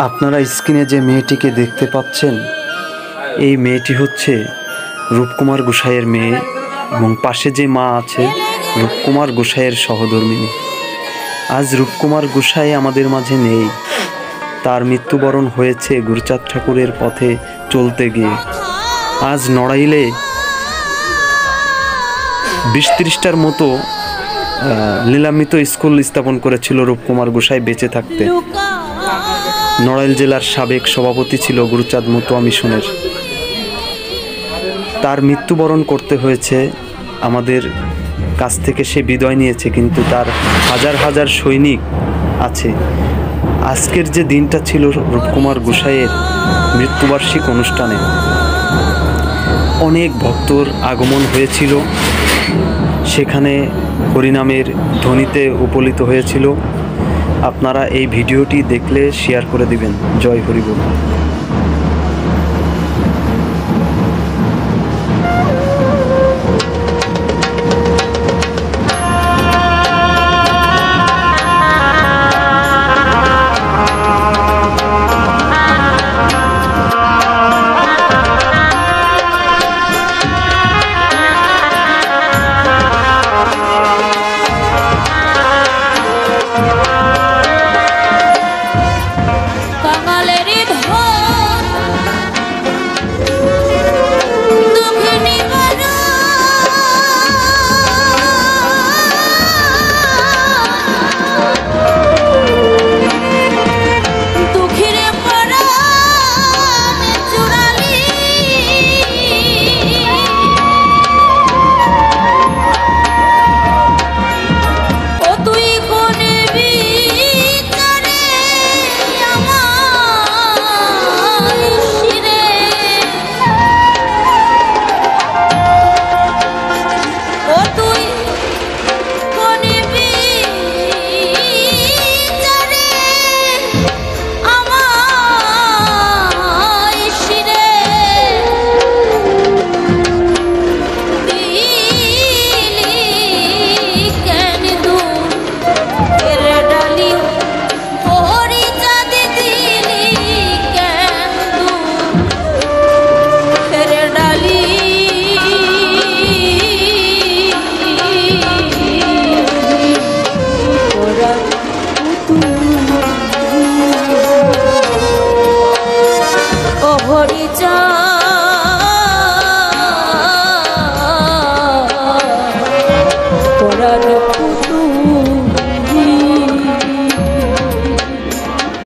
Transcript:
আপনারা স্ক্রিনে যে মেয়েটিকে দেখতে পাচ্ছেন, এই মেয়েটি হচ্ছে রূপকুমার গোসাইয়ের মেয়ে এবং পাশে যে মা আছে রূপকুমার গোসাইয়ের সহধর্মিণী। আজ রূপকুমার গোসাই আমাদের মাঝে নেই। তার মৃত্যুবরণ হয়েছে গুরুচাঁদ ঠাকুরের পথে চলতে গিয়ে। আজ নড়াইলে 20-30টার মতো লীলামিত স্কুল স্থাপন করেছিল রূপকুমার গোসাই বেঁচে থাকতে। নড়াইল জেলার সাবেক সভাপতি ছিল গুরুচাঁদ মতুয়া মিশনের। তার মৃত্যুবরণ করতে হয়েছে, আমাদের কাছ থেকে সে বিদায় নিয়েছে, কিন্তু তার হাজার হাজার সৈনিক আছে। আজকের যে দিনটা ছিল রূপকুমার গোসাইয়ের মৃত্যুবার্ষিক অনুষ্ঠানে অনেক ভক্তর আগমন হয়েছিল। সেখানে হরিনামের ধ্বনিতে উপনীত হয়েছিল। আপনারা এই ভিডিওটি দেখলে শেয়ার করে দিবেন। জয় হরি বল।